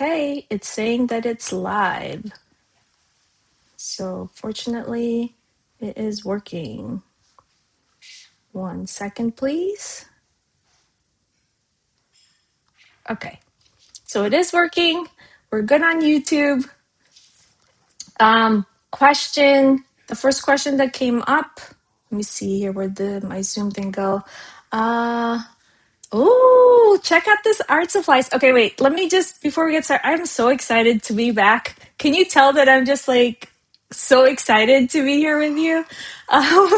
Okay, it's saying that it's live. So fortunately, it is working. 1 second, please. Okay, so it is working. We're good on YouTube. The first question that came up. Let me see here. Where did my Zoom thing go? Uh, Oh, check out this art supplies. Okay, wait. Let me just before we get started. I'm so excited to be back. Can you tell that I'm just like so excited to be here with you? Um,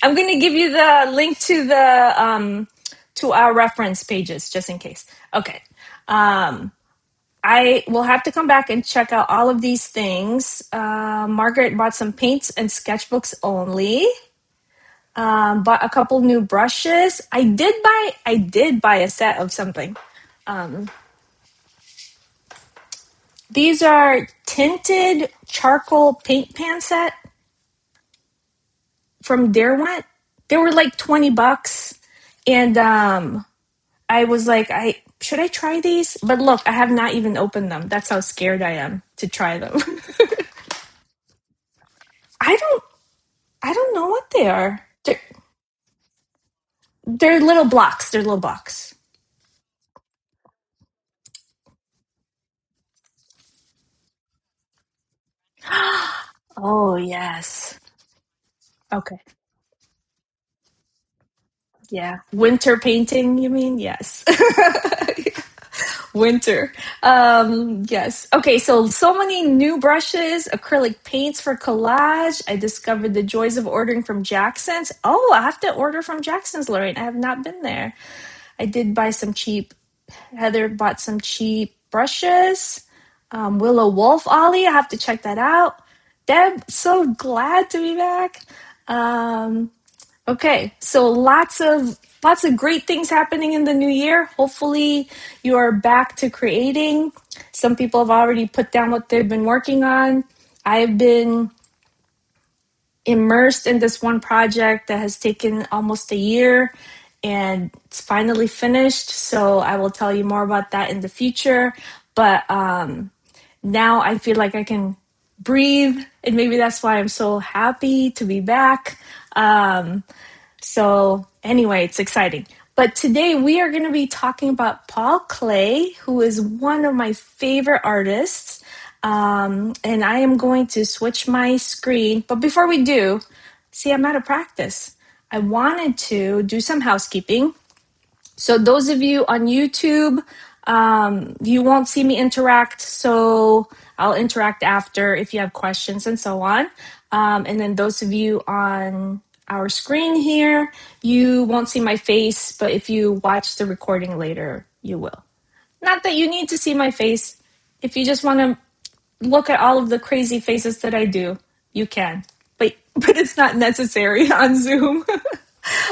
I'm going to give you the link to our reference pages just in case. Okay. I will have to come back and check out all of these things. Margaret bought some paints and sketchbooks only. Bought a couple new brushes. I did buy a set of something. Um, these are tinted charcoal paint pan set from Derwent. They were like $20, and I was like, I should I try these? But look, I have not even opened them. That's how scared I am to try them. I don't I don't know what they are. They're little blocks. They're little blocks. Oh yes. Okay. Yeah. Winter painting, you mean? Yes. Winter. Yes. Okay, so many new brushes, acrylic paints for collage. I discovered the joys of ordering from Jackson's. Oh, I have to order from Jackson's, Lorraine. I have not been there. I did buy some cheap Heather bought some cheap brushes. Willow Wolf Ollie, I have to check that out. Deb, so glad to be back. Um, Okay, so lots of great things happening in the new year. Hopefully, you are back to creating. Some people have already put down what they've been working on. I've been immersed in this one project that has taken almost a year and it's finally finished. So I will tell you more about that in the future. But now I feel like I can breathe, and maybe that's why I'm so happy to be back. So, anyway, it's exciting. But today we are going to be talking about Paul Klee, who is one of my favorite artists. And I am going to switch my screen. But before we do, see, I'm out of practice. I wanted to do some housekeeping. So those of you on YouTube, you won't see me interact. So I'll interact after if you have questions and so on. And then those of you on our screen here, you won't see my face, but if you watch the recording later, you will. Not that you need to see my face. If you just want to look at all of the crazy faces that I do, you can. But it's not necessary on Zoom.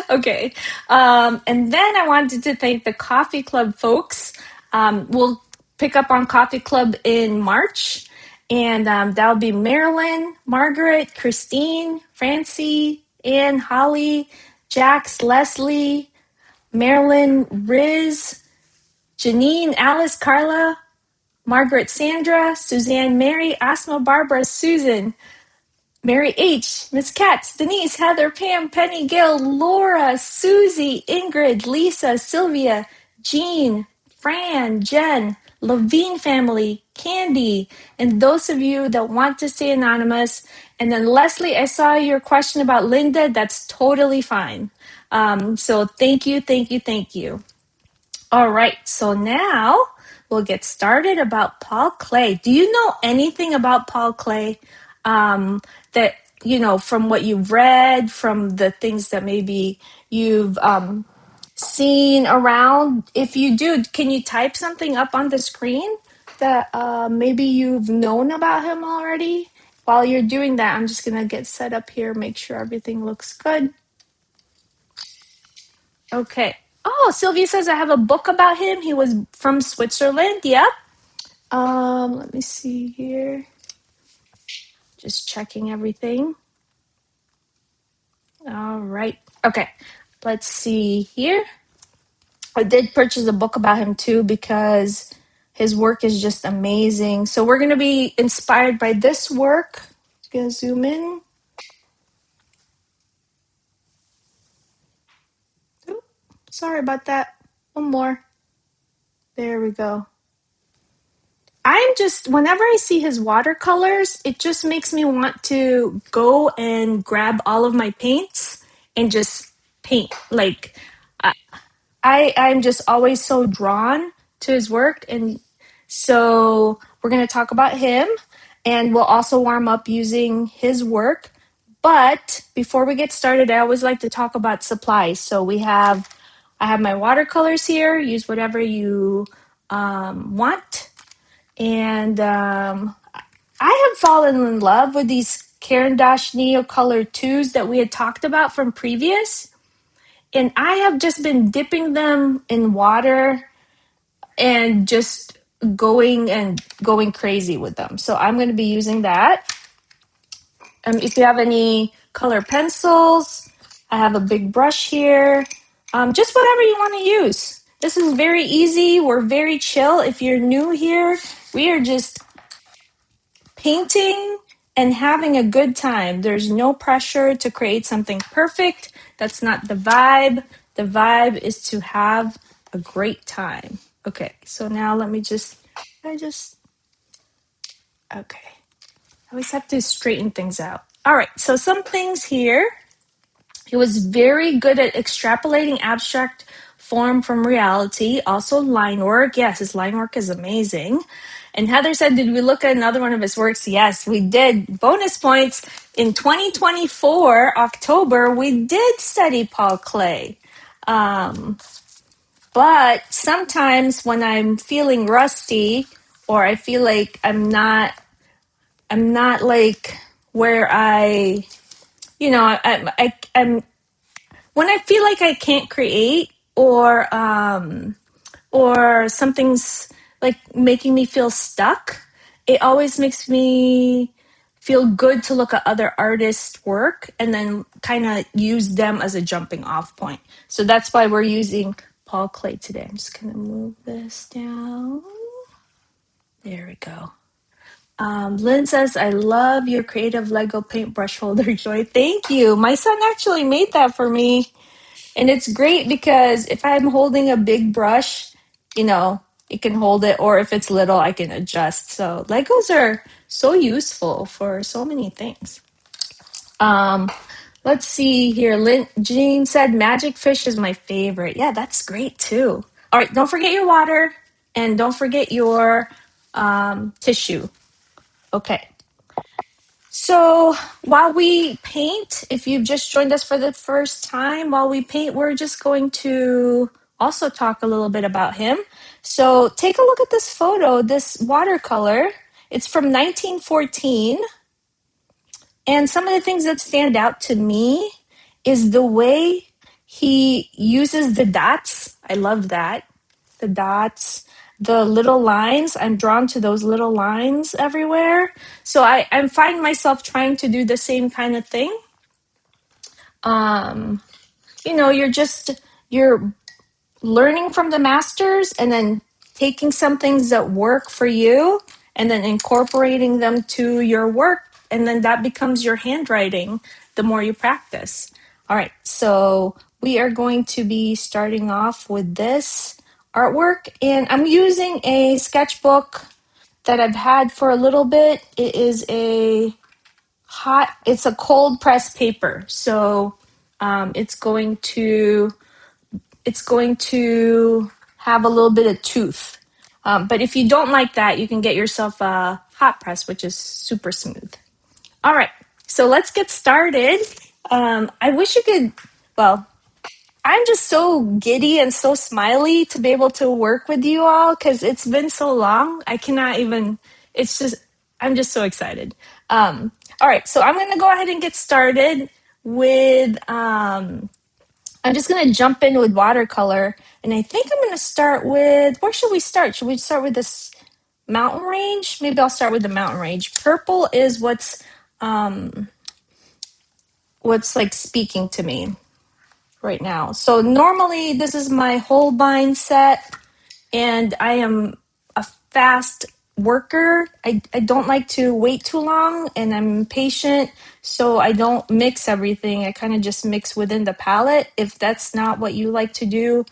Okay. And then I wanted to thank the Coffee Club folks. We'll pick up on Coffee Club in March. And that'll be Marilyn, Margaret, Christine, Francie, Ann, Holly, Jax, Leslie, Marilyn, Riz, Janine, Alice, Carla, Margaret, Sandra, Suzanne, Mary, Asma, Barbara, Susan, Mary H., Miss Katz, Denise, Heather, Pam, Penny, Gail, Laura, Susie, Ingrid, Lisa, Sylvia, Jean, Fran, Jen, Levine family, Candy, and those of you that want to stay anonymous. And then Leslie, I saw your question about Linda. That's totally fine. So thank you, thank you, thank you. All right, so now we'll get started about Paul Klee. Do you know anything about Paul Klee? That, from what you've read, from the things that maybe you've seen around? If you do, can you type something up on the screen that maybe you've known about him already? While you're doing that, I'm just going to get set up here, make sure everything looks good. Okay. Oh, Sylvia says I have a book about him. He was from Switzerland. Yep. Let me see here. Just checking everything. All right. Okay. Let's see here. I did purchase a book about him too because His work is just amazing. So we're going to be inspired by this work. Gonna zoom in. Oop, sorry about that. One more. There we go. I'm just, whenever I see his watercolors, it just makes me want to go and grab all of my paints and just paint. Like, I'm just always so drawn to his work. And so we're going to talk about him, and we'll also warm up using his work. But before we get started, I always like to talk about supplies. So I have my watercolors here. Use whatever you want. And I have fallen in love with these Caran d'Ache Neo Color 2s that we had talked about from previous. And I have just been dipping them in water and just going crazy with them. So I'm going to be using that. If you have any color pencils, I have a big brush here. Just whatever you want to use. This is very easy. We're very chill. If you're new here, we are just painting and having a good time. There's no pressure to create something perfect. That's not the vibe. The vibe is to have a great time. Okay, so now let me okay. I always have to straighten things out. All right, so some things here. He was very good at extrapolating abstract form from reality. Also line work. Yes, his line work is amazing. And Heather said, did we look at another one of his works? Yes, we did. Bonus points. In 2024, October, we did study Paul Klee. But sometimes when I'm feeling rusty, or I feel like I'm not like where I'm when I feel like I can't create, or something's like making me feel stuck, it always makes me feel good to look at other artists' work and then kind of use them as a jumping off point. So that's why we're using Paul Klee today. I'm just going to move this down. There we go. Lynn says, I love your creative Lego paintbrush holder, Joy. Thank you. My son actually made that for me. And it's great because if I'm holding a big brush, it can hold it. Or if it's little, I can adjust. So Legos are so useful for so many things. Let's see here. Jean said, Magic Fish is my favorite. Yeah, that's great too. All right, don't forget your water and don't forget your tissue. Okay. So while we paint, if you've just joined us for the first time, while we paint, we're just going to also talk a little bit about him. So take a look at this photo, this watercolor. It's from 1914. And some of the things that stand out to me is the way he uses the dots. I love that. The dots, the little lines. I'm drawn to those little lines everywhere. So I'm finding myself trying to do the same kind of thing. You're learning from the masters and then taking some things that work for you and then incorporating them to your work. And then that becomes your handwriting the more you practice. All right, so we are going to be starting off with this artwork. And I'm using a sketchbook that I've had for a little bit. It is it's a cold press paper. So it's going to have a little bit of tooth. But if you don't like that, you can get yourself a hot press, which is super smooth. All right, so let's get started. I wish you could, well, I'm just so giddy and so smiley to be able to work with you all because it's been so long. I cannot even, I'm just so excited. All right, so I'm going to go ahead and get started with, I'm just going to jump in with watercolor. And I think I'm going to start with, where should we start? Should we start with this mountain range? Maybe I'll start with the mountain range. Purple is what's like speaking to me right now. So normally this is my Holbein set, and I am fast worker. I don't like to wait too long, and I'm impatient, so I don't mix everything. I kind of just mix within the palette. If that's not what you like to do,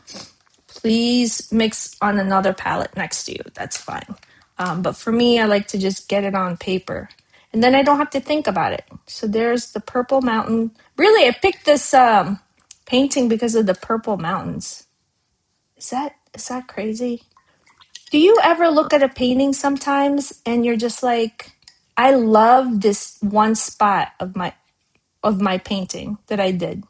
please mix on another palette next to you. That's fine. But for me, I like to just get it on paper. And then I don't have to think about it. So there's the purple mountain. Really, I picked this painting because of the purple mountains. Is that crazy? Do you ever look at a painting sometimes and you're just like, I love this one spot of my painting that I did.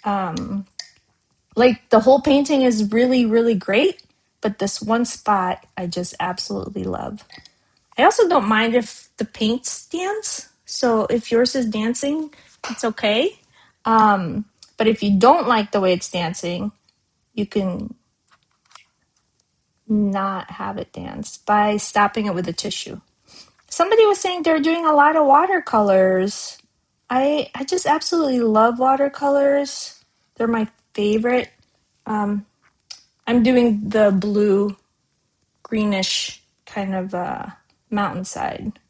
Like the whole painting is really, really great, but this one spot I just absolutely love. I also don't mind if the paints dance. So if yours is dancing, it's okay. But if you don't like the way it's dancing, you can not have it dance by stopping it with a tissue. Somebody was saying they're doing a lot of watercolors. I just absolutely love watercolors. They're my favorite. I'm doing the blue greenish kind of mountainside.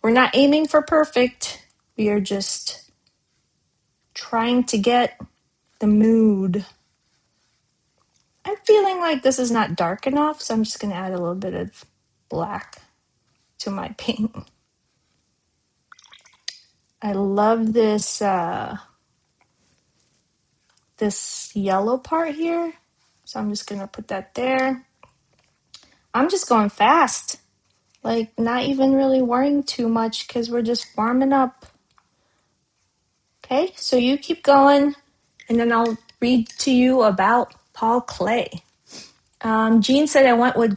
We're not aiming for perfect. We are just trying to get the mood. I'm feeling like this is not dark enough, so I'm just going to add a little bit of black to my paint. I love this yellow part here, so I'm just going to put that there. I'm just going fast, like not even really worrying too much because we're just warming up. Okay, so you keep going, and then I'll read to you about Paul Klee. Jean said I went with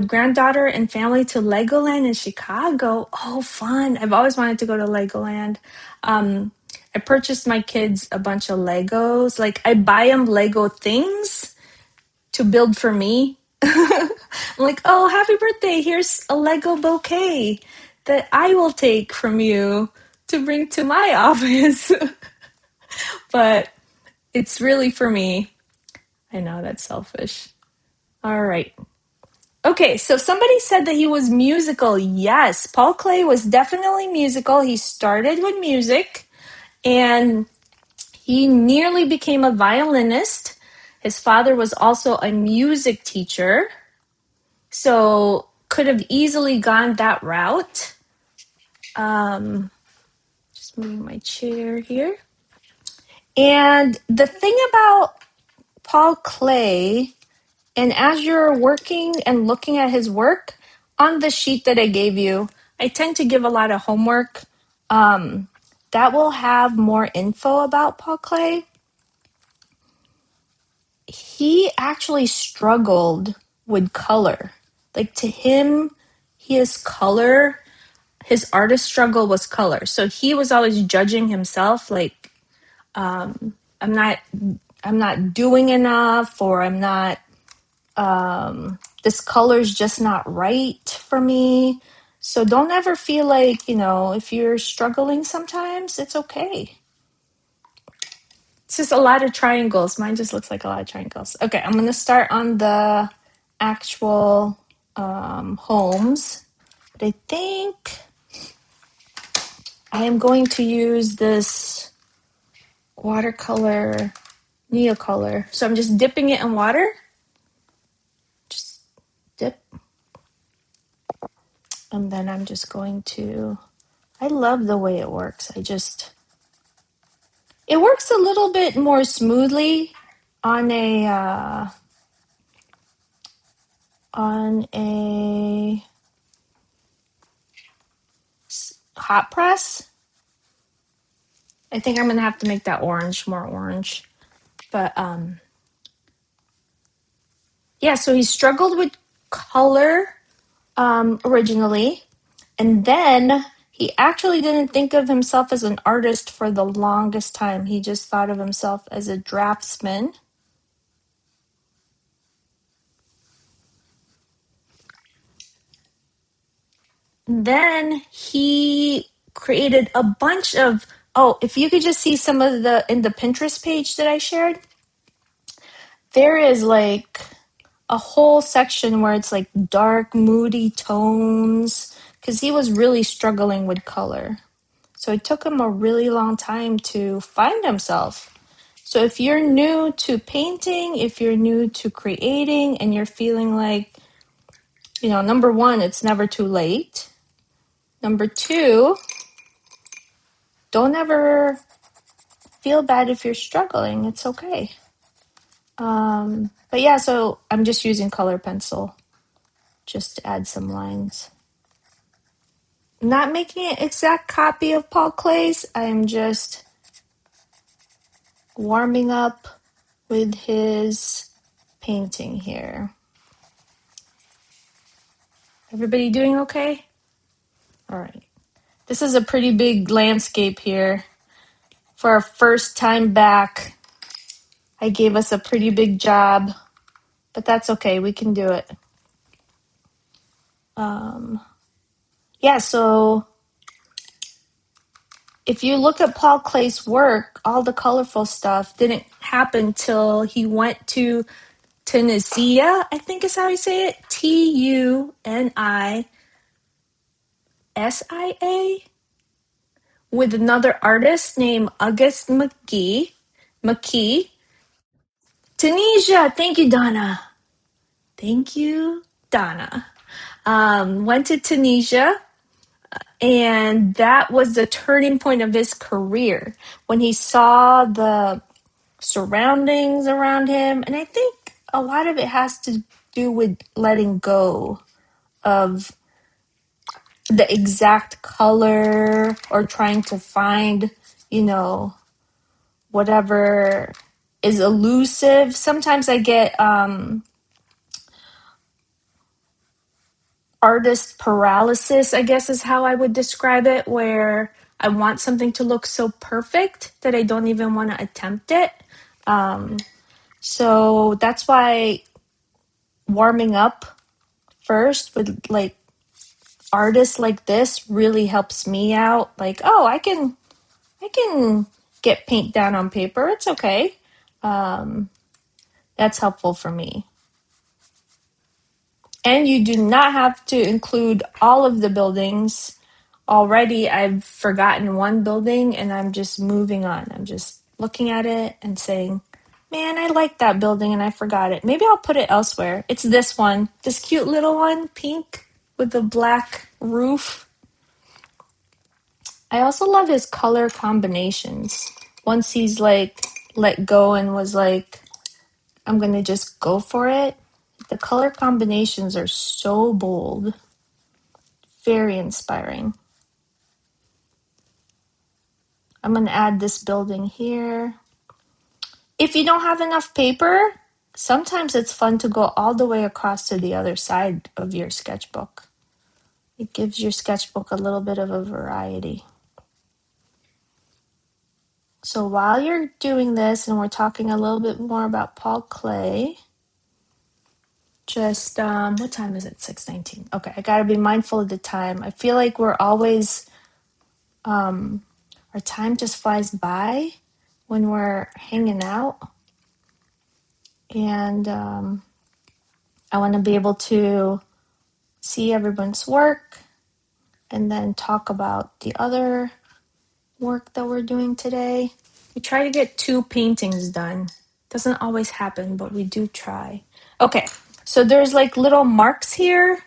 granddaughter and family to Legoland in Chicago. Oh, fun. I've always wanted to go to Legoland. I purchased my kids a bunch of Legos. Like, I buy them Lego things to build for me. I'm like, oh, happy birthday. Here's a Lego bouquet that I will take from you to bring to my office. But it's really for me. I know that's selfish. All right. Okay, so somebody said that he was musical. Yes, Paul Klee was definitely musical. He started with music and he nearly became a violinist. His father was also a music teacher, so could have easily gone that route. Just moving my chair here. And the thing about Paul Klee, and as you're working and looking at his work, on the sheet that I gave you, I tend to give a lot of homework that will have more info about Paul Klee. He actually struggled with color. Like to him, his color, his artist struggle was color. So he was always judging himself like, I'm not doing enough, or I'm not, this color's just not right for me. So don't ever feel like, if you're struggling sometimes, it's okay. It's just a lot of triangles. Mine just looks like a lot of triangles. Okay, I'm going to start on the actual homes. But I think I am going to use this watercolor Neocolor. So I'm just dipping it in water. Just dip. And then I'm just going to, I love the way it works. It works a little bit more smoothly on a hot press. I think I'm gonna have to make that more orange. But yeah, so he struggled with color originally, and then he actually didn't think of himself as an artist for the longest time. He just thought of himself as a draftsman. Then he created a bunch of, if you could just see some of in the Pinterest page that I shared, there is like a whole section where it's like dark, moody tones, because he was really struggling with color. So it took him a really long time to find himself. So if you're new to painting, if you're new to creating, and you're feeling like, number one, it's never too late. Number two, don't ever feel bad if you're struggling. It's okay. But yeah, so I'm just using color pencil just to add some lines. Not making an exact copy of Paul Klee's. I am just warming up with his painting here. Everybody doing okay? All right. This is a pretty big landscape here. For our first time back, I gave us a pretty big job, but that's okay. We can do it. Yeah, so if you look at Paul Klee's work, all the colorful stuff didn't happen till he went to Tunisia, I think is how you say it. Tunisia, with another artist named August McKee. Tunisia. Thank you, Donna. Thank you, Donna. Went to Tunisia, and that was the turning point of his career when he saw the surroundings around him. And I think a lot of it has to do with letting go of the exact color or trying to find, whatever is elusive. Sometimes I get artist paralysis, I guess is how I would describe it, where I want something to look so perfect that I don't even want to attempt it. So that's why warming up first with like artists like this really helps me out. Like, oh, I can get paint down on paper. It's okay. That's helpful for me. And you do not have to include all of the buildings. Already, I've forgotten one building and I'm just moving on. I'm just looking at it and saying, man, I like that building and I forgot it. Maybe I'll put it elsewhere. It's this one, this cute little one, pink with the black roof. I also love his color combinations. Once he's like let go and was like, I'm going to just go for it. The color combinations are so bold. Very inspiring. I'm going to add this building here. If you don't have enough paper, sometimes it's fun to go all the way across to the other side of your sketchbook. It gives your sketchbook a little bit of a variety. So while you're doing this, and we're talking a little bit more about Paul Klee, just, what time is it? 6:19. Okay, I got to be mindful of the time. I feel like we're always, our time just flies by when we're hanging out. And I want to be able to see everyone's work and then talk about the other work that we're doing today. We try to get 2 paintings done. Doesn't always happen, but we do try. Okay, so there's like little marks here,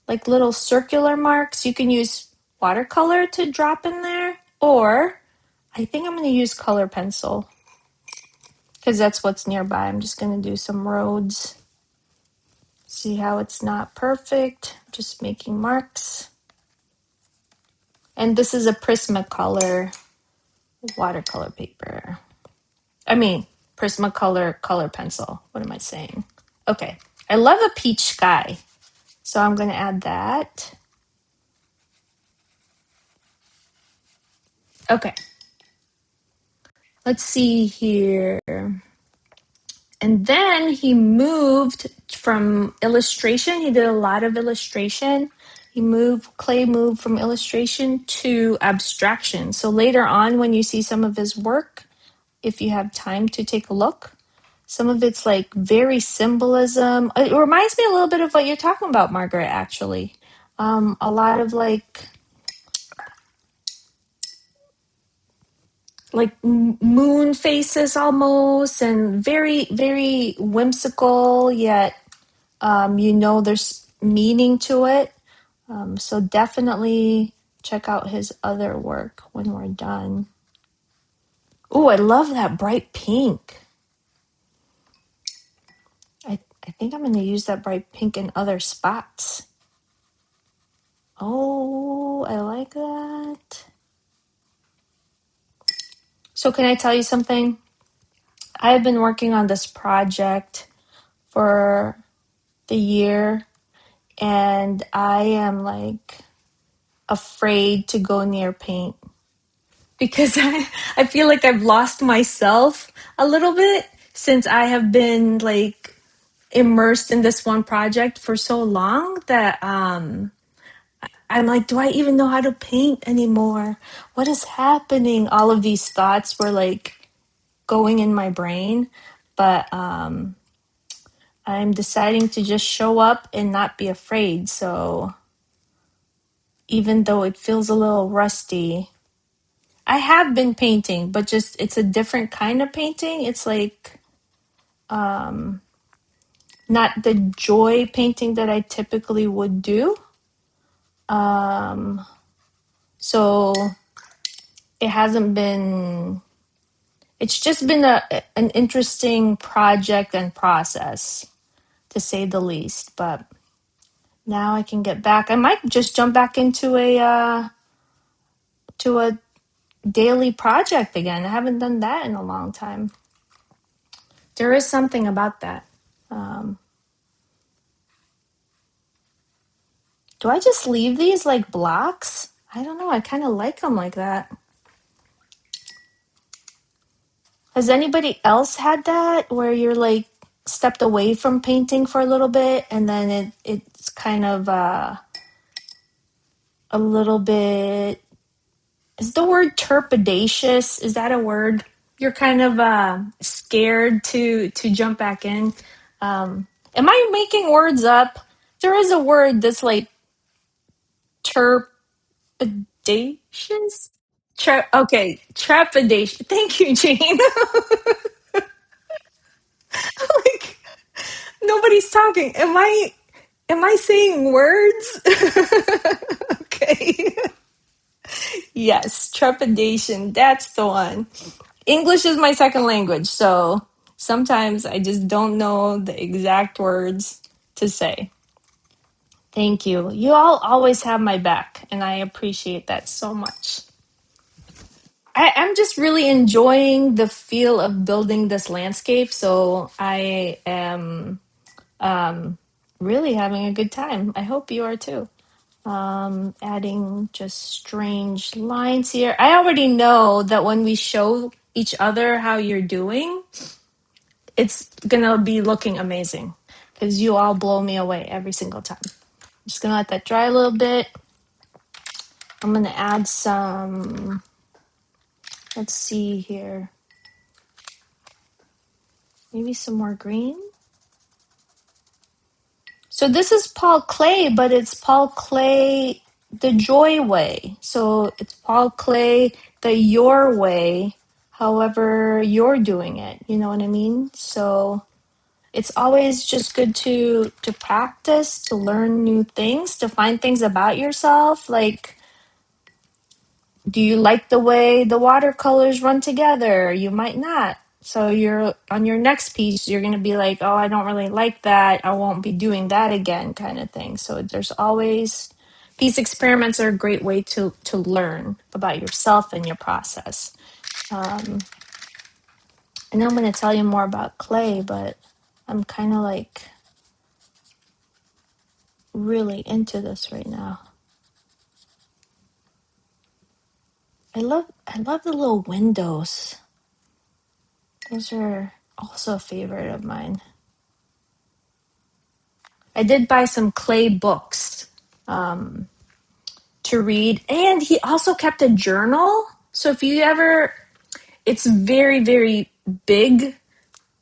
like little circular marks. You can use watercolor to drop in there, or I think I'm going to use color pencil because that's what's nearby. I'm just going to do some roads. See how it's not perfect, just making marks. And this is a Prismacolor watercolor paper. Prismacolor color pencil. What am I saying? Okay, I love a peach sky. So I'm going to add that. Okay. Let's see here. And then he moved from illustration. He did a lot of illustration. Klee moved from illustration to abstraction. So later on, when you see some of his work, if you have time to take a look, Some of it's like very symbolism. It reminds me a little bit of what you're talking about, Margaret, actually. A lot of moon faces almost, and very, very whimsical, yet there's meaning to it. So definitely check out his other work when we're done. Oh, I love that bright pink. I think I'm going to use that bright pink in other spots. Oh, I like that. So can I tell you something? I've been working on this project for the year, and I am like afraid to go near paint because I feel like I've lost myself a little bit since I have been like immersed in this one project for so long that I'm like, do I even know how to paint anymore? What is happening? All of these thoughts were like going in my brain, but I'm deciding to just show up and not be afraid. So even though it feels a little rusty, I have been painting, but just it's a different kind of painting. It's like not the joy painting that I typically would do. So it hasn't been, it's just been an interesting project and process, to say the least. But now I can get back. I might just jump back into a daily project again. I haven't done that in a long time. There is something about that. Um, do I just leave these like blocks? I don't know. I kind of like them like that. Has anybody else had that where you're like stepped away from painting for a little bit and then it's kind of a little bit, is the word trepidatious? Is that a word? You're kind of scared to jump back in. Am I making words up? There is a word that's like trepidatious. Okay, trepidation. Thank you, Jane. Like nobody's talking. Am I saying words? Okay. Yes, trepidation. That's the one. English is my second language, so sometimes I just don't know the exact words to say. Thank you. You all always have my back, and I appreciate that so much. I'm just really enjoying the feel of building this landscape, so I am really having a good time. I hope you are too. Adding just strange lines here. I already know that when we show each other how you're doing, it's gonna be looking amazing because you all blow me away every single time. I'm just gonna let that dry a little bit. I'm gonna add some, let's see here, maybe some more green. So this is Paul Klee, but it's Paul Klee the Joy Way. So it's Paul Klee the Your Way, however you're doing it. You know what I mean? So it's always just good to practice, to learn new things, to find things about yourself. Like, do you like the way the watercolors run together? You might not. So you're on your next piece, you're going to be like, oh, I don't really like that. I won't be doing that again, kind of thing. So there's always, these experiments are a great way to learn about yourself and your process. I know I'm going to tell you more about clay, but I'm kind of like really into this right now. I love the little windows. Those are also a favorite of mine. I did buy some clay books to read, and he also kept a journal. So if you ever, it's very, very big.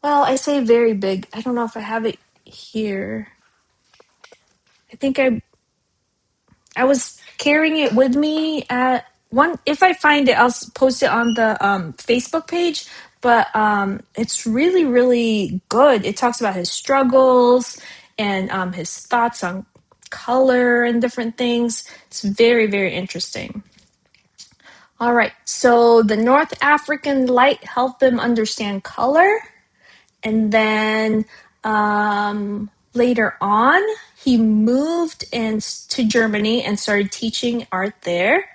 Well, I say very big. I don't know if I have it here. I think I was carrying it with me at one. If I find it, I'll post it on the Facebook page. But it's really, really good. It talks about his struggles and his thoughts on color and different things. It's very, very interesting. All right. So the North African light helped him understand color. And then later on, he moved to Germany and started teaching art there.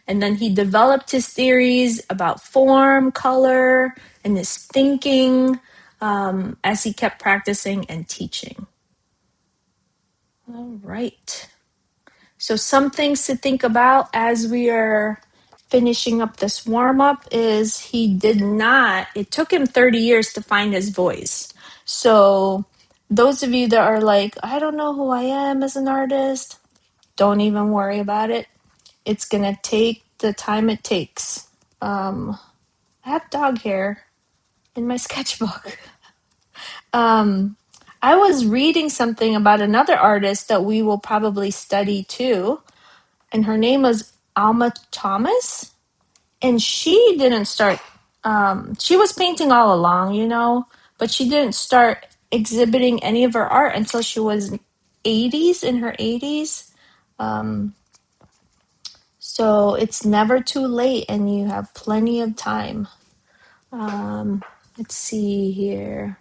And then he developed his theories about form, color, and his thinking as he kept practicing and teaching. All right. So some things to think about as we are finishing up this warm-up is it took him 30 years to find his voice. So those of you that are like, I don't know who I am as an artist, don't even worry about it. It's going to take the time it takes. I have dog hair in my sketchbook. I was reading something about another artist that we will probably study too, and her name was Alma Thomas. And she didn't start, she was painting all along, but she didn't start exhibiting any of her art until she was in her 80s. So it's never too late and you have plenty of time. Let's see here.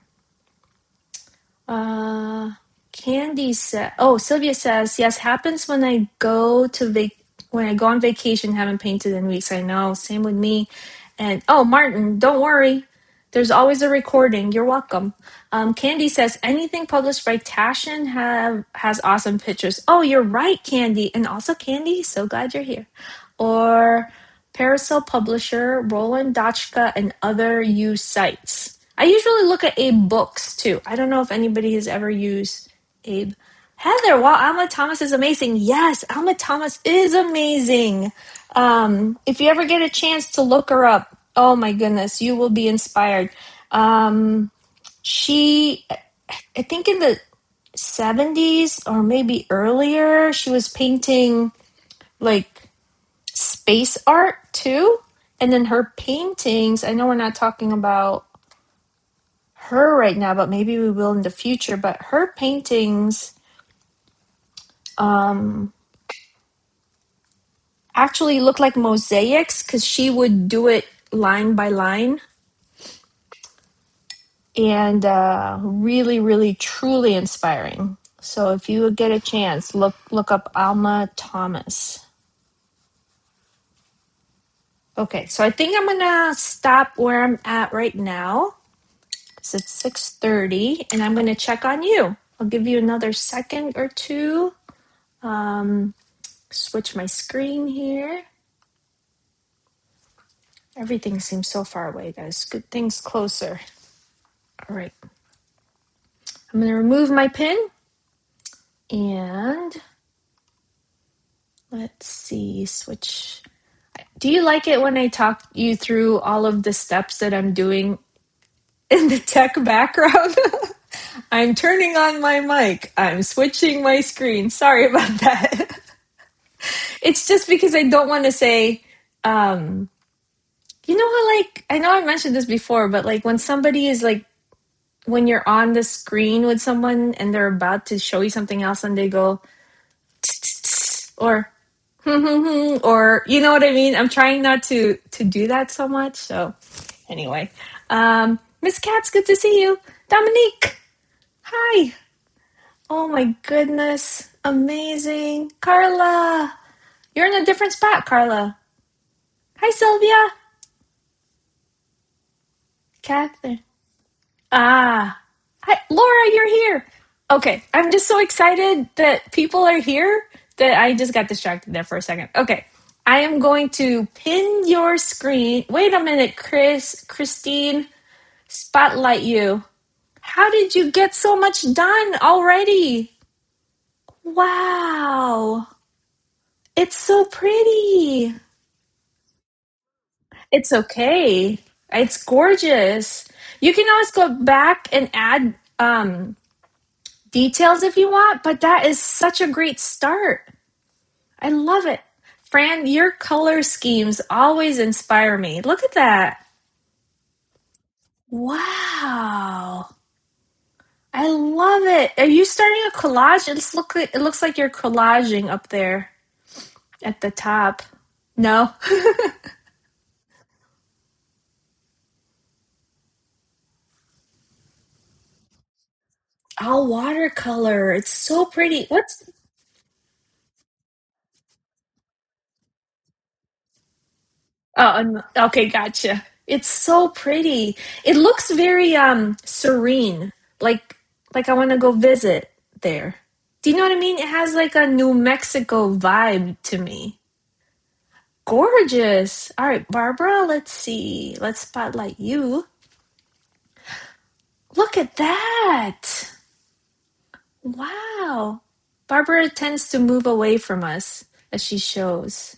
Candy said, "Oh, Sylvia says yes. Happens when I go on vacation. Haven't painted in weeks. I know. Same with me." And Martin, don't worry. There's always a recording. You're welcome. Candy says anything published by Taschen has awesome pictures. Oh, you're right, Candy. And also, Candy, so glad you're here. Or Parasol Publisher, Roland Dachka, and other used sites. I usually look at Abe Books too. I don't know if anybody has ever used Abe. Heather, wow, Alma Thomas is amazing. Yes, Alma Thomas is amazing. If you ever get a chance to look her up, oh my goodness, you will be inspired. She, I think in the 70s or maybe earlier, she was painting like space art too. And then her paintings, I know we're not talking about her right now, but maybe we will in the future. But her paintings actually look like mosaics because she would do it line by line. And really, really, truly inspiring. So if you would get a chance, look up Alma Thomas. Okay, so I think I'm gonna stop where I'm at right now. It's 6:30, and I'm gonna check on you. I'll give you another second or two. Switch my screen here. Everything seems so far away, guys. Good things closer. All right. I'm gonna remove my pin, and let's see. Switch. Do you like it when I talk you through all of the steps that I'm doing in the tech background? I'm turning on my mic. I'm switching my screen. Sorry about that. It's just because I don't want to say, how I know I mentioned this before, but like when somebody is like, when you're on the screen with someone and they're about to show you something else and they go, or, or, you know what I mean? I'm trying not to do that so much. So anyway, Miss Katz, good to see you. Dominique, hi. Oh my goodness. Amazing. Carla, you're in a different spot, Carla. Hi, Sylvia. Catherine. Ah. Hi, Laura, you're here. Okay, I'm just so excited that people are here that I just got distracted there for a second. Okay, I am going to pin your screen. Wait a minute, Christine. Spotlight you. How did you get so much done already? Wow. It's so pretty. It's okay. It's gorgeous. You can always go back and add details if you want, but that is such a great start. I love it. Fran, your color schemes always inspire me. Look at that. Wow. I love it. Are you starting a collage? It looks like you're collaging up there at the top. No? All watercolor. It's so pretty. What's okay, gotcha. It's so pretty. It looks very serene. Like I want to go visit there. Do you know what I mean? It has like a New Mexico vibe to me. Gorgeous. All right, Barbara, let's see. Let's spotlight you. Look at that. Wow. Barbara tends to move away from us as she shows.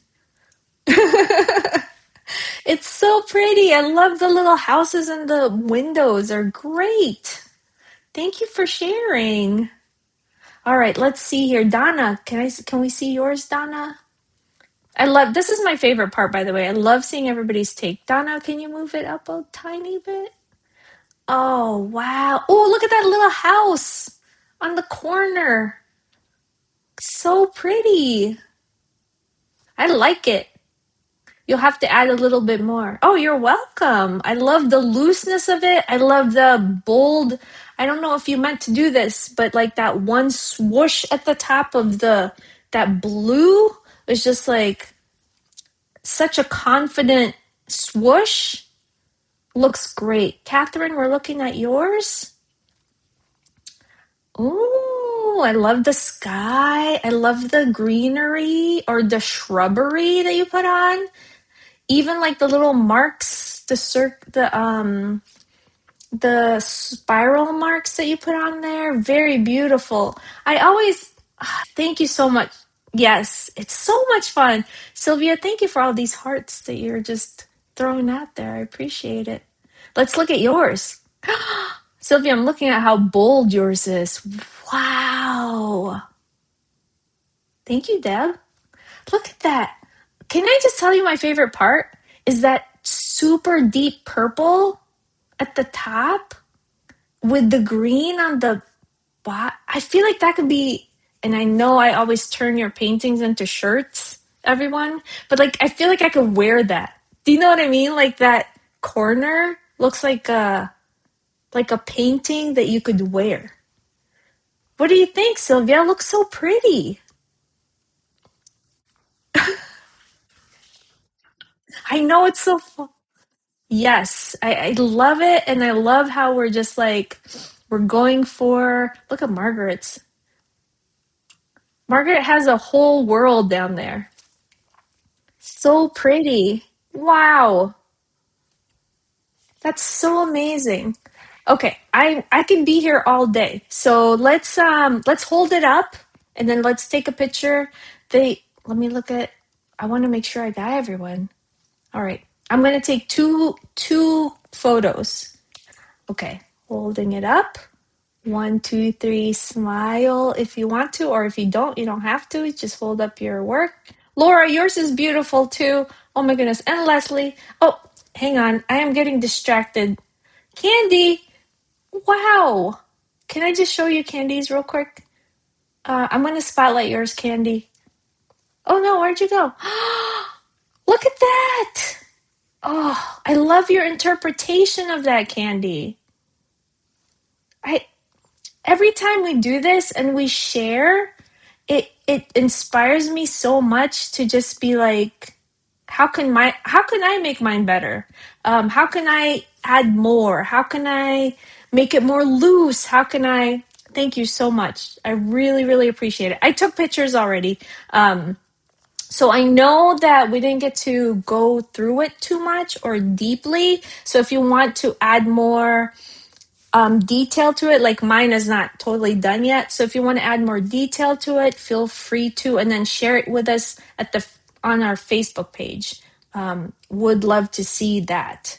It's so pretty. I love the little houses and the windows are great. Thank you for sharing. All right, let's see here. Donna, can we see yours, Donna? I love this is my favorite part, by the way. I love seeing everybody's take. Donna, can you move it up a tiny bit? Oh, wow. Oh, look at that little house on the corner. So pretty. I like it. You'll have to add a little bit more. Oh, you're welcome. I love the looseness of it. I love the bold. I don't know if you meant to do this, but like that one swoosh at the top of that blue is just like such a confident swoosh. Looks great. Catherine, we're looking at yours. Ooh, I love the sky. I love the greenery or the shrubbery that you put on. Even like the little marks, the spiral marks that you put on there, very beautiful. I always thank you so much. Yes, it's so much fun. Sylvia, thank you for all these hearts that you're just throwing out there. I appreciate it. Let's look at yours. Sylvia, I'm looking at how bold yours is. Wow. Thank you, Deb. Look at that. Can I just tell you my favorite part is that super deep purple at the top with the green on the bottom. I feel like that could be, and I know I always turn your paintings into shirts, everyone, but like I feel like I could wear that. Do you know what I mean? Like that corner looks like a painting that you could wear. What do you think, Sylvia? It looks so pretty. I know it's so fun. Yes, I love it. And I love how we're just like, we're going for, look at Margaret's. Margaret has a whole world down there. So pretty. Wow. That's so amazing. Okay, I can be here all day. So let's hold it up and then let's take a picture. Let me look at I want to make sure I got everyone. All right. I'm going to take two photos. Okay, holding it up. One, two, three, smile if you want to, or if you don't have to. Just hold up your work. Laura, yours is beautiful too. Oh my goodness. And Leslie. Oh, hang on. I am getting distracted. Candy. Wow. Can I just show you Candy's real quick? I'm going to spotlight yours, Candy. Oh no, where'd you go? Look at that. Oh, I love your interpretation of that, Candy. I every time we do this and we share, it inspires me so much to just be like, how can I make mine better? How can I add more? How can I make it more loose? How can I thank you so much. I really, really appreciate it. I took pictures already. So I know that we didn't get to go through it too much or deeply. So if you want to add more detail to it, like mine is not totally done yet. So if you want to add more detail to it, feel free to, and then share it with us on our Facebook page. Would love to see that.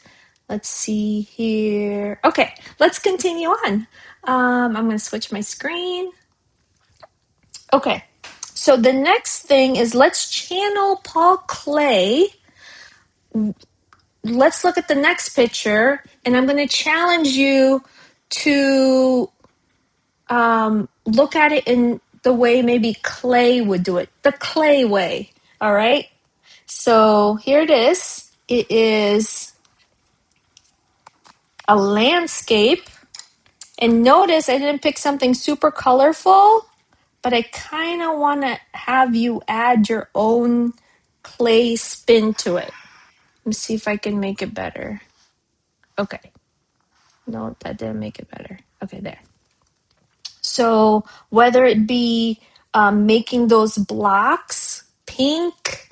Let's see here. Okay, let's continue on. I'm going to switch my screen. Okay, so the next thing is let's channel Paul Klee. Let's look at the next picture, and I'm going to challenge you to look at it in the way maybe Clay would do it, the Clay way. All right. So here it is. It is a landscape. And notice I didn't pick something super colorful, but I kind of want to have you add your own clay spin to it. Let me see if I can make it better. Okay. No, that didn't make it better. Okay, there. So whether it be making those blocks pink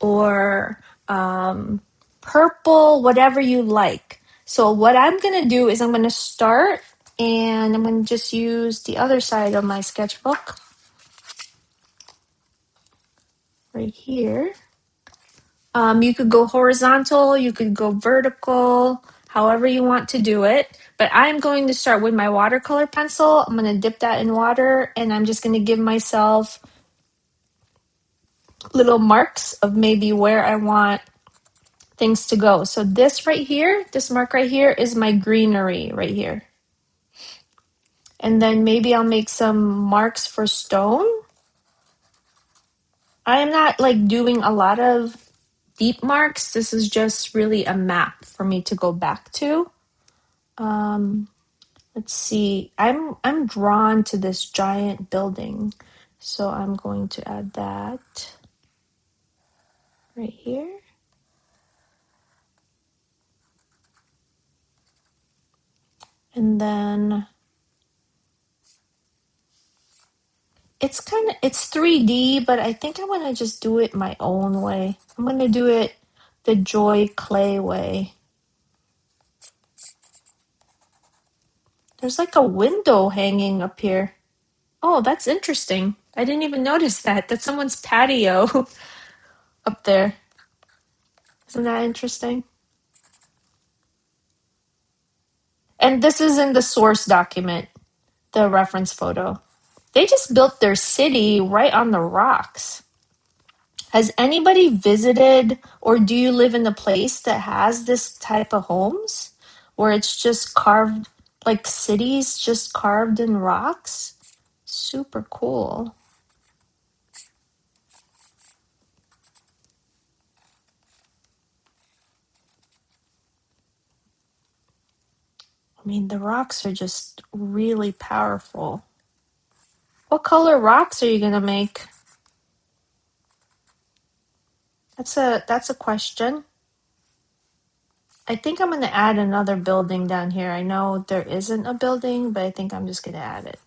or purple, whatever you like. So what I'm going to do is I'm going to start and I'm going to just use the other side of my sketchbook right here. You could go horizontal, you could go vertical, however you want to do it. But I'm going to start with my watercolor pencil. I'm going to dip that in water and I'm just going to give myself little marks of maybe where I want things to go. So this right here, this mark right here is my greenery right here. And then maybe I'll make some marks for stone. I am not like doing a lot of deep marks. This is just really a map for me to go back to. Let's see. I'm drawn to this giant building. So I'm going to add that right here. And then it's 3D, but I think I want to just do it my own way. I'm going to do it the Joy Clay way. There's like a window hanging up here. Oh, that's interesting. I didn't even notice that. That's someone's patio up there. Isn't that interesting? And this is in the source document, the reference photo. They just built their city right on the rocks. Has anybody visited or do you live in a place that has this type of homes where it's just carved, like cities just carved in rocks? Super cool. I mean, the rocks are just really powerful. What color rocks are you gonna make? That's a question. I think I'm gonna add another building down here. I know there isn't a building, but I think I'm just gonna add it.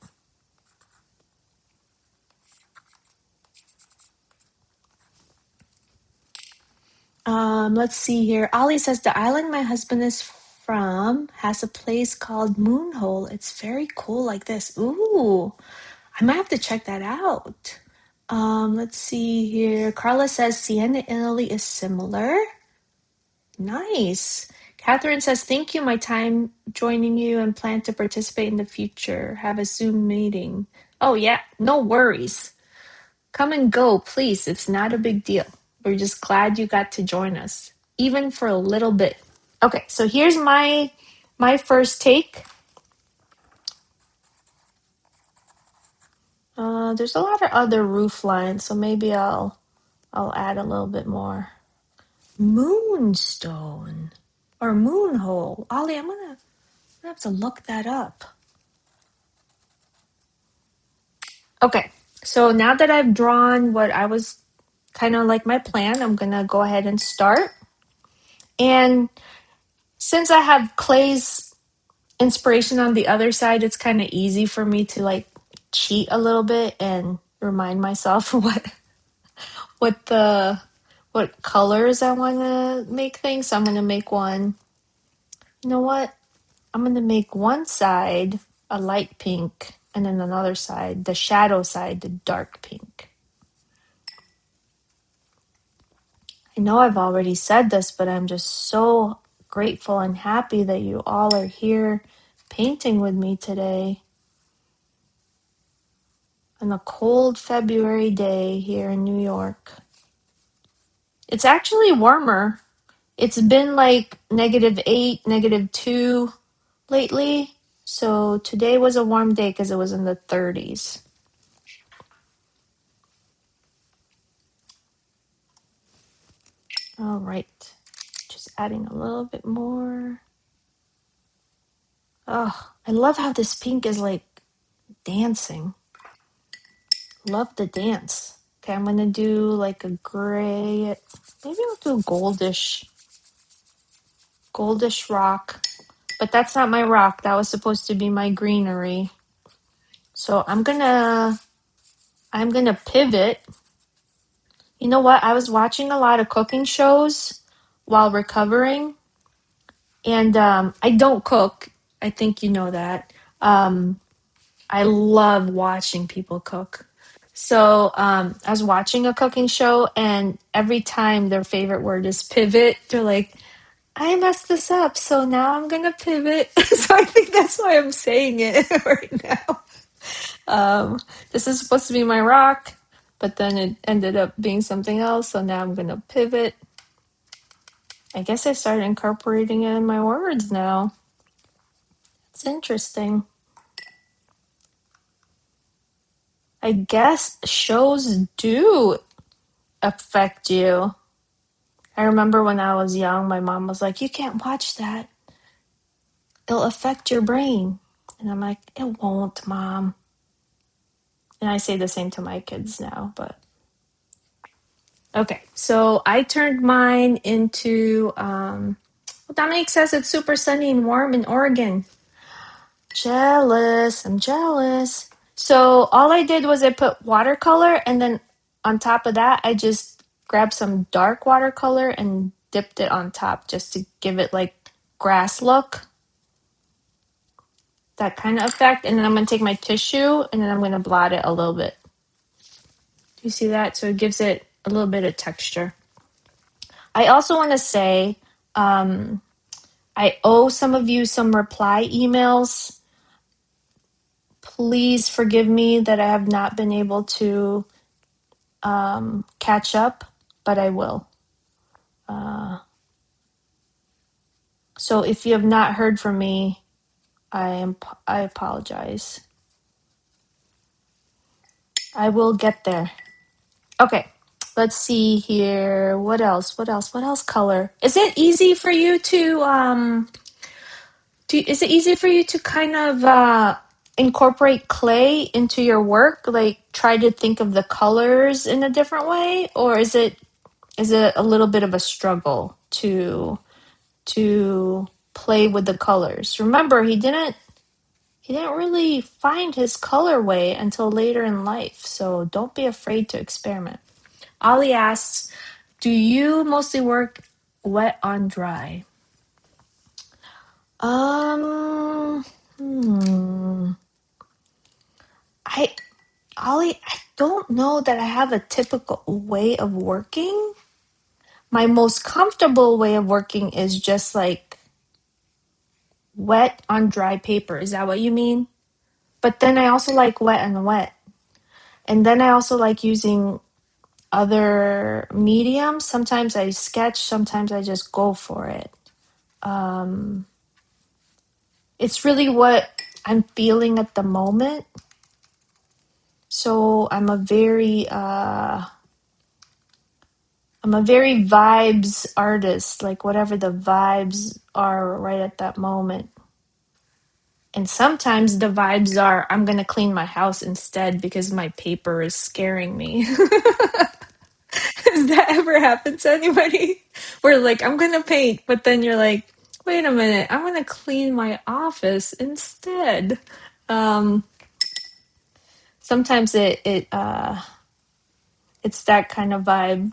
Let's see here. Ollie says the island my husband is from has a place called Moonhole. It's very cool like this. Ooh, I might have to check that out. Let's see here. Carla says Siena, Italy is similar. Nice. Catherine says, thank you, my time joining you and plan to participate in the future. Have a Zoom meeting. Oh, yeah, no worries. Come and go, please. It's not a big deal. We're just glad you got to join us, even for a little bit. Okay, so here's my first take. There's a lot of other roof lines, so maybe I'll add a little bit more. Moonstone or moonhole. Ollie, I'm gonna have to look that up. Okay, so now that I've drawn what I was kind of like my plan, I'm gonna go ahead and start. And since I have Clay's inspiration on the other side, it's kind of easy for me to like cheat a little bit and remind myself what colors I want to make things. So I'm gonna make one. You know what? I'm gonna make one side a light pink, and then another side, the shadow side, the dark pink. I know I've already said this, but I'm just so grateful and happy that you all are here painting with me today on a cold February day here in New York. It's actually warmer. It's been like -8, -2 lately. So today was a warm day because it was in the 30s. All right. Just adding a little bit more. Oh, I love how this pink is like dancing. Love the dance. Okay, I'm gonna do like a gray, maybe I'll do goldish rock, but that's not my rock. That was supposed to be my greenery. So I'm gonna pivot. You know what? I was watching a lot of cooking shows while recovering, and I don't cook. I think you know that. I love watching people cook. So I was watching a cooking show, and every time their favorite word is pivot, they're like, I messed this up, so now I'm going to pivot. So I think that's why I'm saying it right now. This is supposed to be my rock, but then it ended up being something else, so now I'm going to pivot. I guess I started incorporating it in my words now. It's interesting. I guess shows do affect you. I remember when I was young, my mom was like, you can't watch that. It'll affect your brain. And I'm like, it won't, Mom. And I say the same to my kids now, but okay. So I turned mine into, well, Dominique says it's super sunny and warm in Oregon. Jealous. I'm jealous. So all I did was I put watercolor, and then on top of that, I just grabbed some dark watercolor and dipped it on top just to give it like grass look, that kind of effect. And then I'm going to take my tissue and then I'm going to blot it a little bit. Do you see that? So it gives it a little bit of texture. I also want to say I owe some of you some reply emails. Please forgive me that I have not been able to catch up, but I will. So if you have not heard from me, I apologize. I will get there. Okay, let's see here. What else? What else? What else color? Is it easy for you to is it easy for you to kind of incorporate clay into your work? Like try to think of the colors in a different way, or is it a little bit of a struggle to play with the colors? Remember, he didn't really find his colorway until later in life, so don't be afraid to experiment. Ollie asks, do you mostly work wet on dry? Um, hmm. Ollie, I don't know that I have a typical way of working. My most comfortable way of working is just like wet on dry paper. Is that what you mean? But then I also like wet and wet. And then I also like using other mediums. Sometimes I sketch, sometimes I just go for it. It's really what I'm feeling at the moment. So I'm a very vibes artist, like whatever the vibes are right at that moment. And sometimes the vibes are I'm going to clean my house instead because my paper is scaring me. Has that ever happened to anybody? Where like, I'm going to paint, but then you're like, wait a minute, I'm going to clean my office instead. Sometimes it's that kind of vibe.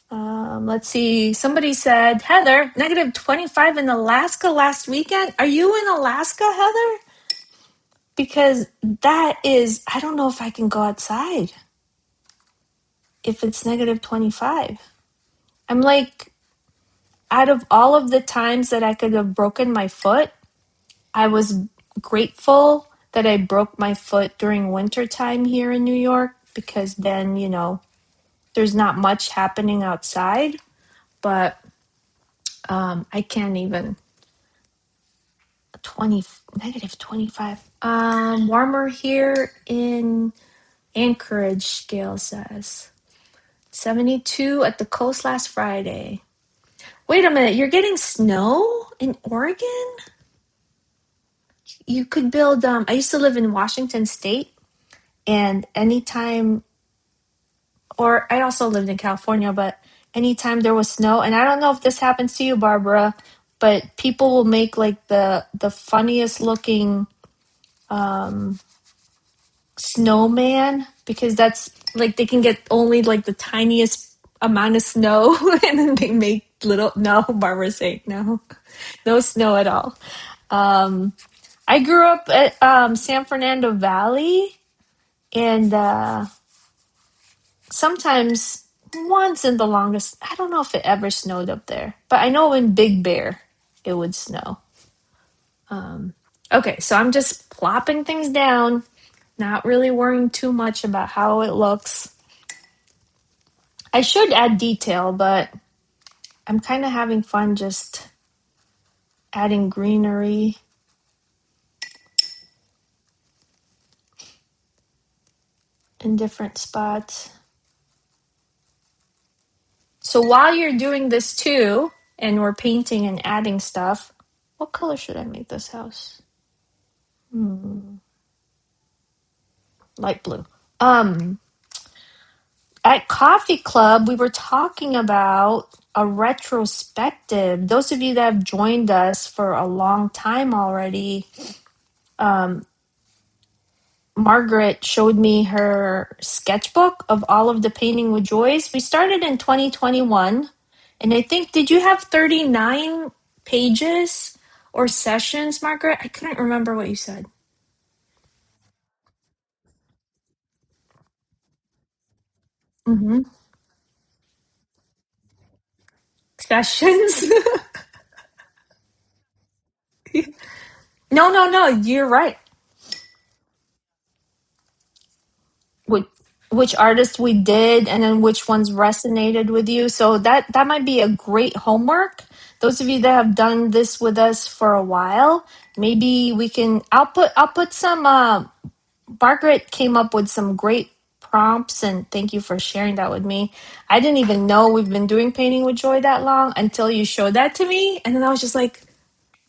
Let's see. Somebody said, Heather, -25 in Alaska last weekend. Are you in Alaska, Heather? Because that is, I don't know if I can go outside if it's -25. I'm like out of all of the times that I could have broken my foot, I was grateful that I broke my foot during winter time here in New York, because then, there's not much happening outside. But I can't even 20 -25. Warmer here in Anchorage, Gail says. 72 at the coast last Friday. Wait a minute, you're getting snow in Oregon? You could build, I used to live in Washington State, and anytime, or I also lived in California, but anytime there was snow, and I don't know if this happens to you, Barbara, but people will make like the funniest looking snowman, because that's like they can get only like the tiniest amount of snow and then they make little, no, Barbara's saying no, no snow at all. um I grew up at San Fernando Valley, and sometimes, once in the longest, I don't know if it ever snowed up there, but I know in Big Bear it would snow. Okay, so I'm just plopping things down, not really worrying too much about how it looks. I should add detail, but I'm kind of having fun just adding greenery in different spots. So while you're doing this too, and we're painting and adding stuff, what color should I make this house? Light blue. Um, at Coffee Club, we were talking about a retrospective. Those of you that have joined us for a long time already, Margaret showed me her sketchbook of all of the painting with joys. We started in 2021, and I think, did you have 39 pages or sessions, Margaret? I couldn't remember what you said. Mm-hmm. Sessions? No, no, no, you're right. which which artists we did, and then which ones resonated with you. So that might be a great homework. Those of you that have done this with us for a while, maybe we can. I'll put some. Margaret came up with some great prompts, and thank you for sharing that with me. I didn't even know we've been doing painting with joy that long until you showed that to me, and then I was just like,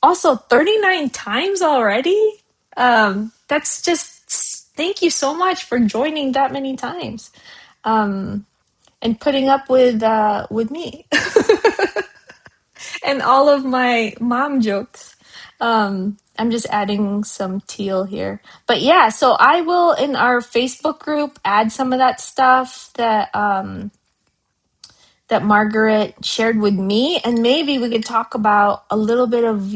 also, 39 times already? That's just, thank you so much for joining that many times. And putting up with me and all of my mom jokes. I'm just adding some teal here. But yeah, so I will, in our Facebook group, add some of that stuff that Margaret shared with me, and maybe we could talk about a little bit of,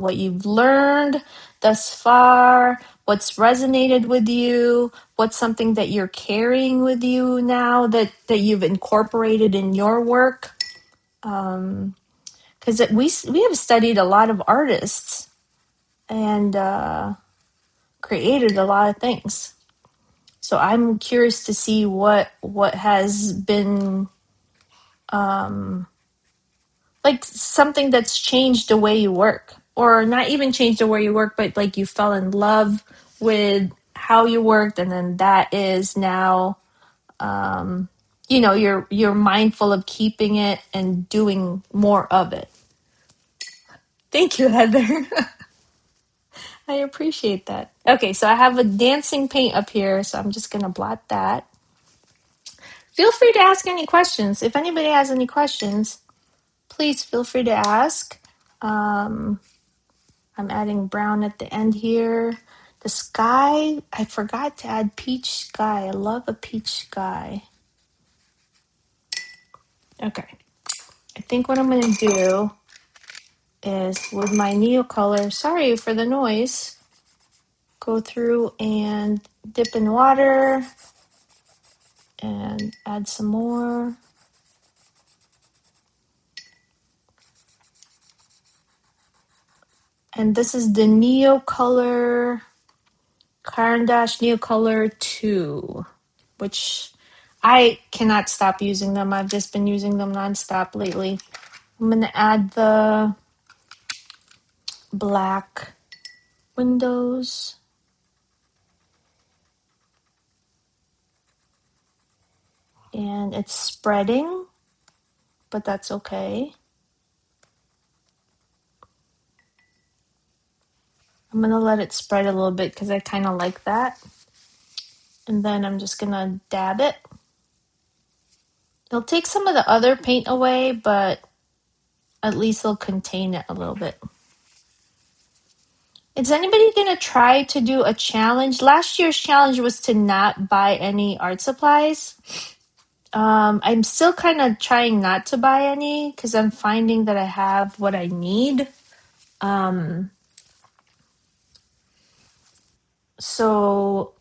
what you've learned thus far, what's resonated with you, what's something that you're carrying with you now that you've incorporated in your work. Because we have studied a lot of artists and created a lot of things. So I'm curious to see what has been like something that's changed the way you work, or not even changed the way you work, but like you fell in love with how you worked, and then that is now you're mindful of keeping it and doing more of it. Thank you, Heather. I appreciate that. Okay, so I have a dancing paint up here, so I'm just gonna blot that. Feel free to ask any questions. If anybody has any questions, please feel free to ask. um, I'm adding brown at the end here. The sky, I forgot to add peach sky. I love a peach sky. Okay. I think what I'm going to do is, with my Neocolor, sorry for the noise, go through and dip in water and add some more. And this is the Neo Color Caran d'Ache Neo Color 2, which I cannot stop using them. I've just been using them nonstop lately. I'm going to add the black windows. And it's spreading, but that's okay. I'm going to let it spread a little bit because I kind of like that. And then I'm just going to dab it. It'll take some of the other paint away, but at least it'll contain it a little bit. Is anybody going to try to do a challenge? Last year's challenge was to not buy any art supplies. I'm still kind of trying not to buy any because I'm finding that I have what I need. So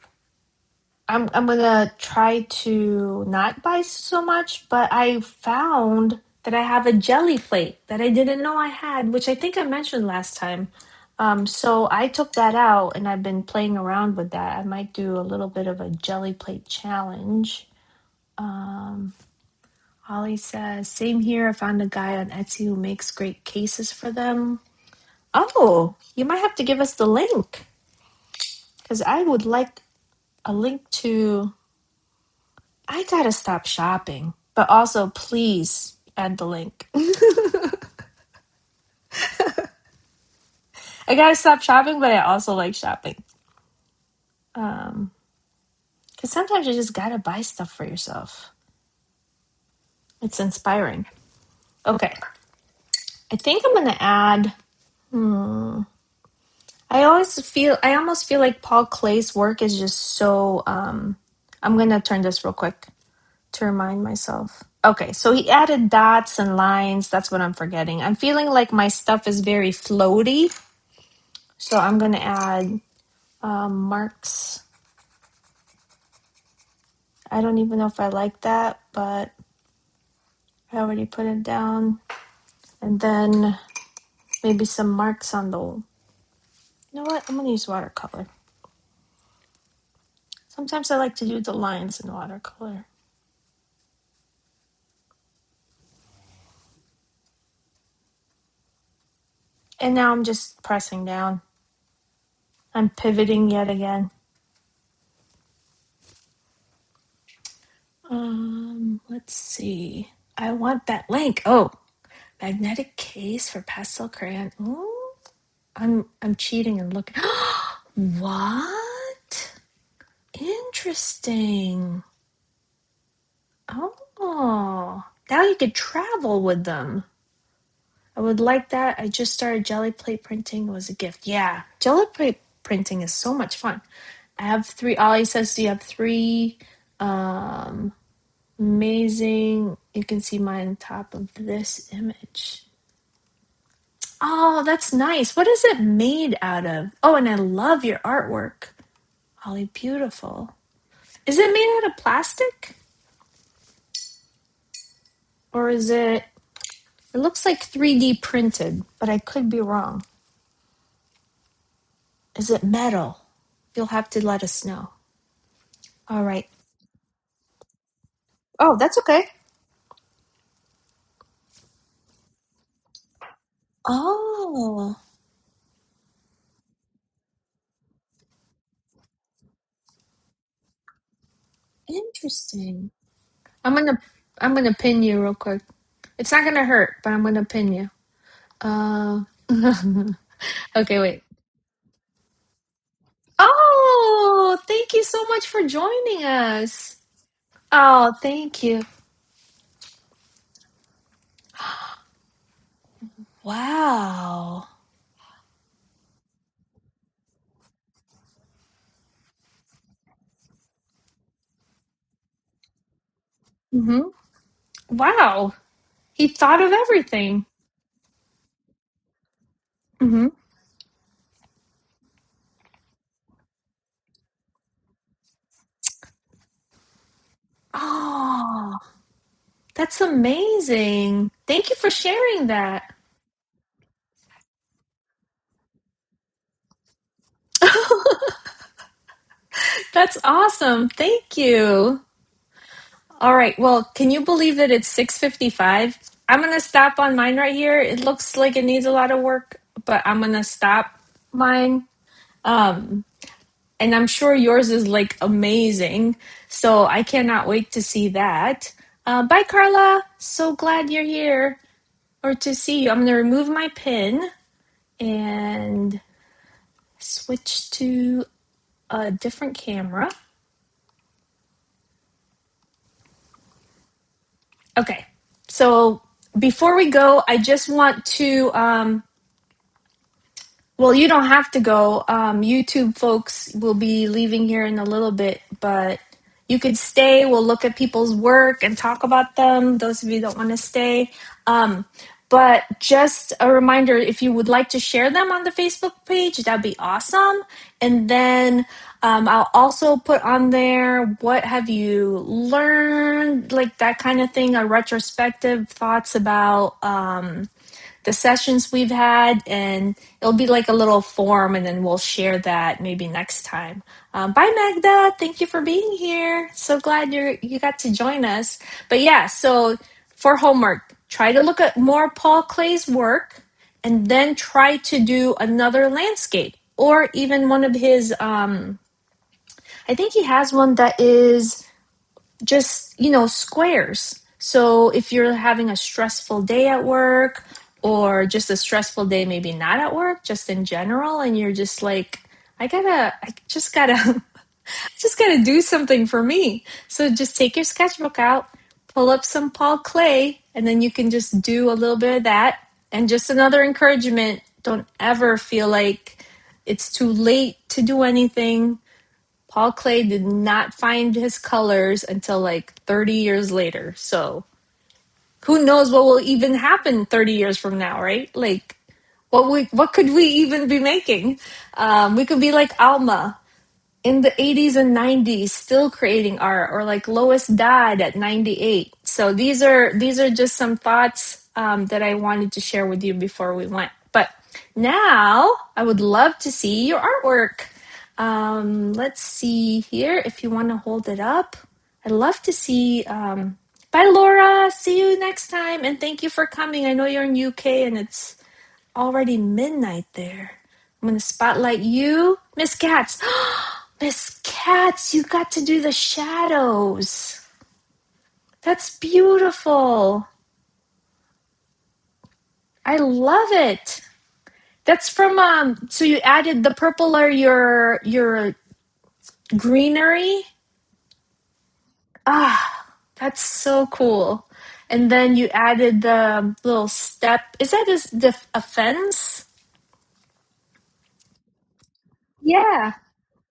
I'm gonna try to not buy so much, but I found that I have a jelly plate that I didn't know I had, which I think I mentioned last time. So I took that out and I've been playing around with that. I might do a little bit of a jelly plate challenge. Um, Holly says, same here. I found a guy on Etsy who makes great cases for them. Oh, you might have to give us the link because I would like a link to. I gotta stop shopping, but also please add the link. I gotta stop shopping, but I also like shopping. Because sometimes you just gotta buy stuff for yourself. It's inspiring. Okay, I think I'm gonna add. I almost feel like Paul Klee's work is just so. I'm gonna turn this real quick to remind myself. Okay, so he added dots and lines. That's what I'm forgetting. I'm feeling like my stuff is very floaty. So I'm going to add marks. I don't even know if I like that, but I already put it down. And then maybe some marks on the. You know what? I'm going to use watercolor. Sometimes I like to do the lines in watercolor. And now I'm just pressing down. I'm pivoting yet again. Let's see. I want that link. Oh, magnetic case for pastel crayon. Ooh, I'm cheating and looking. What? Interesting. Oh, now you could travel with them. I would like that. I just started jelly plate printing. It was a gift. Yeah, jelly plate printing is so much fun. I have three. Ollie says, do you have three? Um, Amazing. You can see mine on top of this image. Oh, that's nice. What is it made out of? Oh, and I love your artwork. Holly, beautiful. Is it made out of plastic? Or is it? It looks like 3D printed, but I could be wrong. Is it metal? You'll have to let us know. All right. Oh, that's okay. Oh, interesting. I'm gonna I'm gonna pin you real quick. It's not gonna hurt, but I'm gonna pin you. Uh, okay, wait. Oh, thank you so much for joining us. Oh, thank you. Wow. Mm-hmm. Wow. He thought of everything. Mm-hmm. Oh, that's amazing. Thank you for sharing that. That's awesome. Thank you. All right. Well, can you believe that it's 6:55? I'm going to stop on mine right here. It looks like it needs a lot of work, but I'm going to stop mine. Um, and I'm sure yours is like amazing. So I cannot wait to see that. Bye, Carla. So glad you're here or to see you. I'm going to remove my pin and switch to a different camera. Okay. So before we go, I just want to well, you don't have to go. YouTube folks will be leaving here in a little bit, but you could stay. We'll look at people's work and talk about them. Those of you that want to stay. Um, but just a reminder, if you would like to share them on the Facebook page, that'd be awesome. And then I'll also put on there what have you learned, like that kind of thing, a retrospective thoughts about the sessions we've had, and it'll be like a little form, and then we'll share that maybe next time. Bye, Magda. Thank you for being here. So glad you got to join us. But yeah, so for homework, try to look at more Paul Klee's work, and then try to do another landscape or even one of his. I think he has one that is just, squares. So if you're having a stressful day at work or just a stressful day, maybe not at work, just in general, and you're just like, I just gotta, just gotta do something for me. So just take your sketchbook out, pull up some Paul Klee, and then you can just do a little bit of that. And just another encouragement, don't ever feel like it's too late to do anything. Paul Klee did not find his colors until like 30 years later. So who knows what will even happen 30 years from now, right? Like what could we even be making? We could be like Alma in the 80s and 90s still creating art, or like Lois died at 98. So these are just some thoughts that I wanted to share with you before we went. But now I would love to see your artwork. Let's see here if you want to hold it up. I'd love to see. Bye, Laura. See you next time, and thank you for coming. I know you're in UK and it's already midnight there. I'm going to spotlight you. Miss Katz. Miss Katz, you got to do the shadows. That's beautiful. I love it. That's from so you added the purple or your greenery. Ah, that's so cool. And then you added the little step. Is that a fence? Yeah.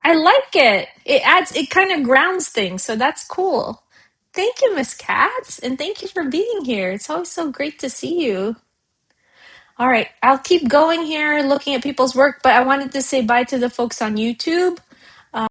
I like it. It kind of grounds things, so that's cool. Thank you, Miss Katz, and thank you for being here. It's always so great to see you. All right, I'll keep going here looking at people's work, but I wanted to say bye to the folks on YouTube.